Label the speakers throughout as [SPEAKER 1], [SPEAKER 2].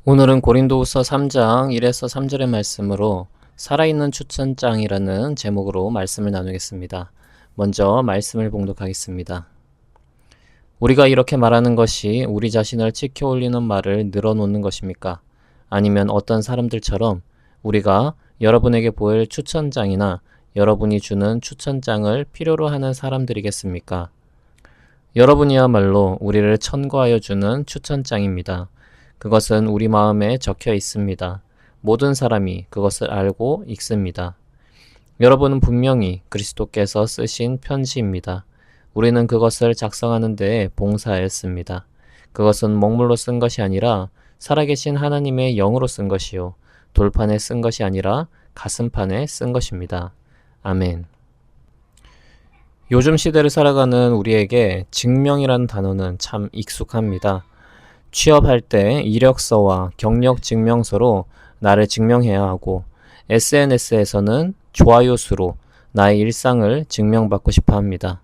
[SPEAKER 1] 오늘은 고린도후서 3장 1에서 3절의 말씀으로 살아있는 추천장이라는 제목으로 말씀을 나누겠습니다. 먼저 말씀을 봉독하겠습니다. 우리가 이렇게 말하는 것이 우리 자신을 치켜 올리는 말을 늘어놓는 것입니까? 아니면 어떤 사람들처럼 우리가 여러분에게 보일 추천장이나 여러분이 주는 추천장을 필요로 하는 사람들이겠습니까? 여러분이야말로 우리를 천거하여 주는 추천장입니다. 그것은 우리 마음에 적혀 있습니다. 모든 사람이 그것을 알고 읽습니다. 여러분은 분명히 그리스도께서 쓰신 편지입니다. 우리는 그것을 작성하는 데에 봉사하였습니다. 그것은 먹물로 쓴 것이 아니라 살아계신 하나님의 영으로 쓴 것이요 돌판에 쓴 것이 아니라 가슴판에 쓴 것입니다. 아멘. 요즘 시대를 살아가는 우리에게 증명이라는 단어는 참 익숙합니다. 취업할 때 이력서와 경력 증명서로 나를 증명해야 하고 SNS에서는 좋아요 수로 나의 일상을 증명받고 싶어 합니다.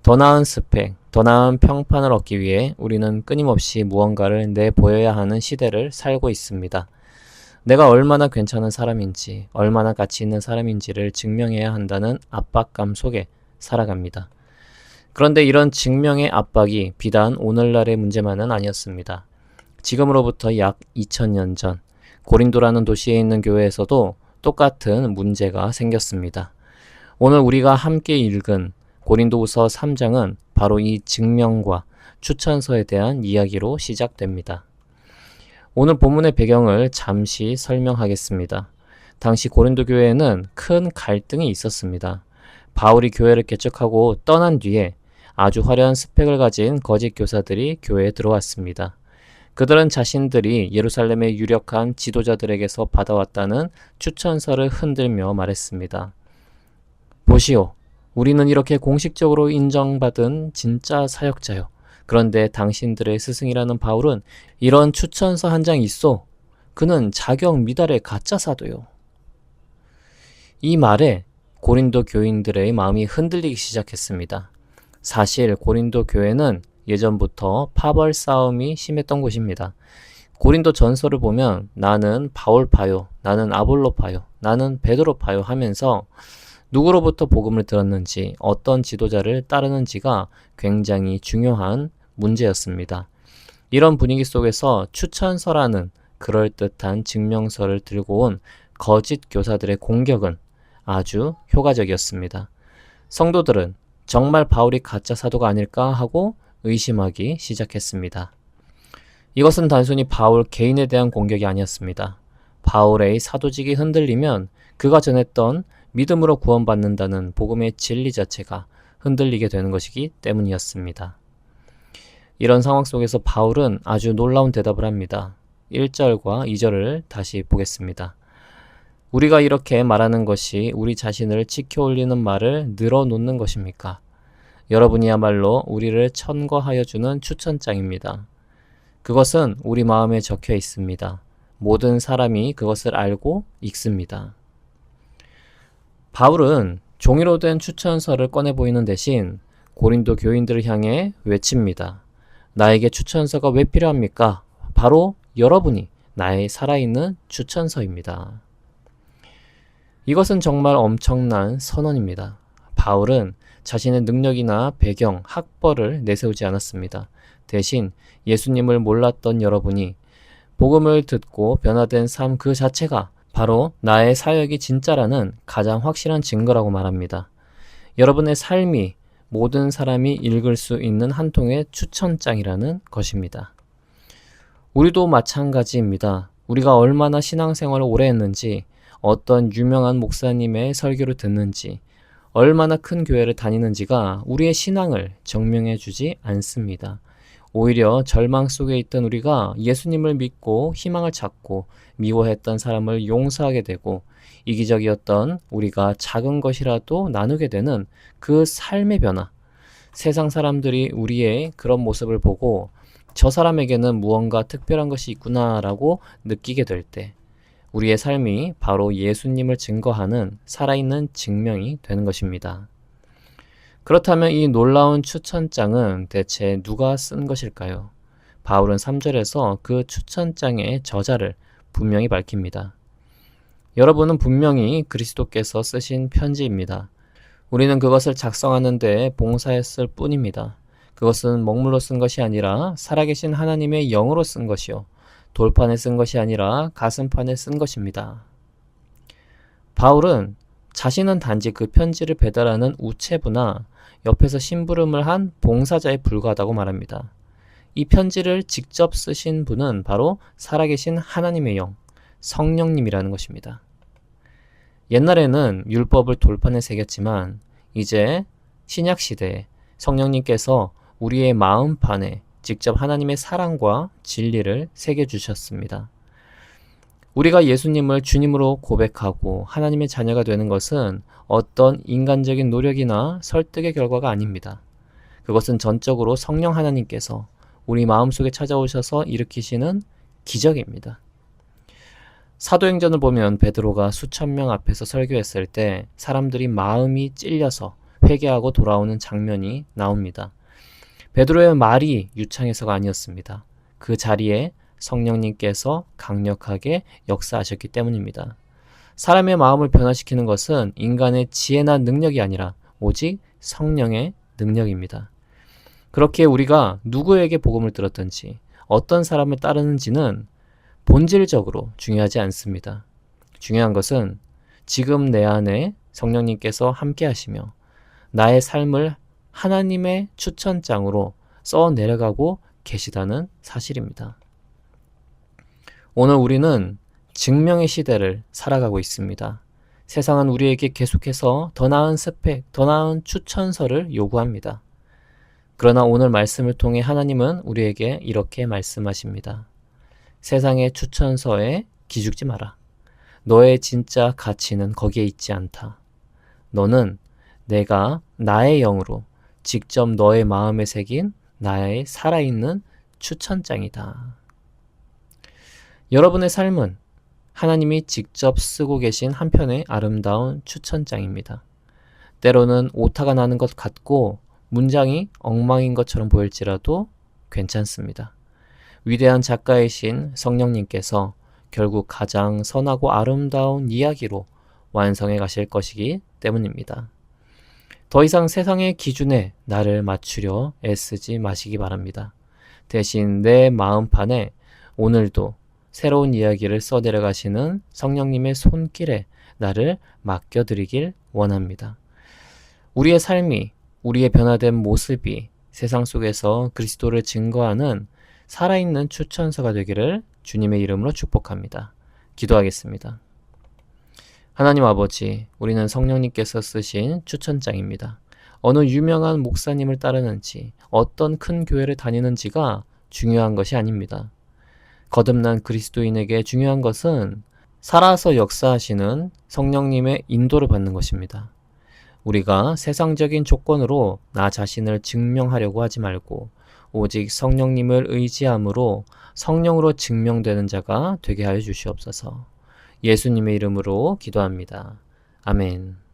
[SPEAKER 1] 더 나은 스펙, 더 나은 평판을 얻기 위해 우리는 끊임없이 무언가를 내보여야 하는 시대를 살고 있습니다. 내가 얼마나 괜찮은 사람인지, 얼마나 가치 있는 사람인지를 증명해야 한다는 압박감 속에 살아갑니다. 그런데 이런 증명의 압박이 비단 오늘날의 문제만은 아니었습니다. 지금으로부터 약 2000년 전 고린도라는 도시에 있는 교회에서도 똑같은 문제가 생겼습니다. 오늘 우리가 함께 읽은 고린도후서 3장은 바로 이 증명과 추천서에 대한 이야기로 시작됩니다. 오늘 본문의 배경을 잠시 설명하겠습니다. 당시 고린도 교회에는 큰 갈등이 있었습니다. 바울이 교회를 개척하고 떠난 뒤에 아주 화려한 스펙을 가진 거짓 교사들이 교회에 들어왔습니다. 그들은 자신들이 예루살렘의 유력한 지도자들에게서 받아왔다는 추천서를 흔들며 말했습니다. 보시오, 우리는 이렇게 공식적으로 인정받은 진짜 사역자요. 그런데 당신들의 스승이라는 바울은 이런 추천서 한 장 있소. 그는 자격 미달의 가짜 사도요. 이 말에 고린도 교인들의 마음이 흔들리기 시작했습니다. 사실 고린도 교회는 예전부터 파벌 싸움이 심했던 곳입니다. 고린도 전서를 보면 나는 바울파요, 나는 아볼로파요, 나는 베드로파요 하면서 누구로부터 복음을 들었는지 어떤 지도자를 따르는지가 굉장히 중요한 문제였습니다. 이런 분위기 속에서 추천서라는 그럴듯한 증명서를 들고 온 거짓 교사들의 공격은 아주 효과적이었습니다. 성도들은 정말 바울이 가짜 사도가 아닐까 하고 의심하기 시작했습니다. 이것은 단순히 바울 개인에 대한 공격이 아니었습니다. 바울의 사도직이 흔들리면 그가 전했던 믿음으로 구원받는다는 복음의 진리 자체가 흔들리게 되는 것이기 때문이었습니다. 이런 상황 속에서 바울은 아주 놀라운 대답을 합니다. 1절과 2절을 다시 보겠습니다. 우리가 이렇게 말하는 것이 우리 자신을 치켜 올리는 말을 늘어놓는 것입니까? 여러분이야말로 우리를 천거하여 주는 추천장입니다. 그것은 우리 마음에 적혀 있습니다. 모든 사람이 그것을 알고 읽습니다. 바울은 종이로 된 추천서를 꺼내 보이는 대신 고린도 교인들을 향해 외칩니다. 나에게 추천서가 왜 필요합니까? 바로 여러분이 나의 살아있는 추천서입니다. 이것은 정말 엄청난 선언입니다. 바울은 자신의 능력이나 배경, 학벌을 내세우지 않았습니다. 대신 예수님을 몰랐던 여러분이 복음을 듣고 변화된 삶 그 자체가 바로 나의 사역이 진짜라는 가장 확실한 증거라고 말합니다. 여러분의 삶이 모든 사람이 읽을 수 있는 한 통의 추천장이라는 것입니다. 우리도 마찬가지입니다. 우리가 얼마나 신앙생활을 오래 했는지, 어떤 유명한 목사님의 설교를 듣는지, 얼마나 큰 교회를 다니는지가 우리의 신앙을 증명해 주지 않습니다. 오히려 절망 속에 있던 우리가 예수님을 믿고 희망을 찾고 미워했던 사람을 용서하게 되고 이기적이었던 우리가 작은 것이라도 나누게 되는 그 삶의 변화. 세상 사람들이 우리의 그런 모습을 보고 저 사람에게는 무언가 특별한 것이 있구나라고 느끼게 될 때 우리의 삶이 바로 예수님을 증거하는 살아있는 증명이 되는 것입니다. 그렇다면 이 놀라운 추천장은 대체 누가 쓴 것일까요? 바울은 3절에서 그 추천장의 저자를 분명히 밝힙니다. 여러분은 분명히 그리스도께서 쓰신 편지입니다. 우리는 그것을 작성하는 데 봉사했을 뿐입니다. 그것은 먹물로 쓴 것이 아니라 살아계신 하나님의 영으로 쓴 것이요. 돌판에 쓴 것이 아니라 가슴판에 쓴 것입니다. 바울은 자신은 단지 그 편지를 배달하는 우체부나 옆에서 심부름을 한 봉사자에 불과하다고 말합니다. 이 편지를 직접 쓰신 분은 바로 살아계신 하나님의 영, 성령님이라는 것입니다. 옛날에는 율법을 돌판에 새겼지만 이제 신약 시대에 성령님께서 우리의 마음판에 직접 하나님의 사랑과 진리를 새겨주셨습니다. 우리가 예수님을 주님으로 고백하고 하나님의 자녀가 되는 것은 어떤 인간적인 노력이나 설득의 결과가 아닙니다. 그것은 전적으로 성령 하나님께서 우리 마음속에 찾아오셔서 일으키시는 기적입니다. 사도행전을 보면 베드로가 수천 명 앞에서 설교했을 때 사람들이 마음이 찔려서 회개하고 돌아오는 장면이 나옵니다. 베드로의 말이 유창해서가 아니었습니다. 그 자리에 성령님께서 강력하게 역사하셨기 때문입니다. 사람의 마음을 변화시키는 것은 인간의 지혜나 능력이 아니라 오직 성령의 능력입니다. 그렇게 우리가 누구에게 복음을 들었든지 어떤 사람을 따르는지는 본질적으로 중요하지 않습니다. 중요한 것은 지금 내 안에 성령님께서 함께 하시며 나의 삶을 하나님의 추천장으로 써 내려가고 계시다는 사실입니다. 오늘 우리는 증명의 시대를 살아가고 있습니다. 세상은 우리에게 계속해서 더 나은 스펙, 더 나은 추천서를 요구합니다. 그러나 오늘 말씀을 통해 하나님은 우리에게 이렇게 말씀하십니다. 세상의 추천서에 기죽지 마라. 너의 진짜 가치는 거기에 있지 않다. 너는 내가 나의 영으로 직접 너의 마음에 새긴 나의 살아있는 추천장이다. 여러분의 삶은 하나님이 직접 쓰고 계신 한편의 아름다운 추천장입니다. 때로는 오타가 나는 것 같고 문장이 엉망인 것처럼 보일지라도 괜찮습니다. 위대한 작가이신 성령님께서 결국 가장 선하고 아름다운 이야기로 완성해 가실 것이기 때문입니다. 더 이상 세상의 기준에 나를 맞추려 애쓰지 마시기 바랍니다. 대신 내 마음판에 오늘도 새로운 이야기를 써내려가시는 성령님의 손길에 나를 맡겨드리길 원합니다. 우리의 삶이, 우리의 변화된 모습이 세상 속에서 그리스도를 증거하는 살아있는 추천서가 되기를 주님의 이름으로 축복합니다. 기도하겠습니다. 하나님 아버지, 우리는 성령님께서 쓰신 추천장입니다. 어느 유명한 목사님을 따르는지, 어떤 큰 교회를 다니는지가 중요한 것이 아닙니다. 거듭난 그리스도인에게 중요한 것은 살아서 역사하시는 성령님의 인도를 받는 것입니다. 우리가 세상적인 조건으로 나 자신을 증명하려고 하지 말고 오직 성령님을 의지함으로 성령으로 증명되는 자가 되게 하여 주시옵소서. 예수님의 이름으로 기도합니다. 아멘.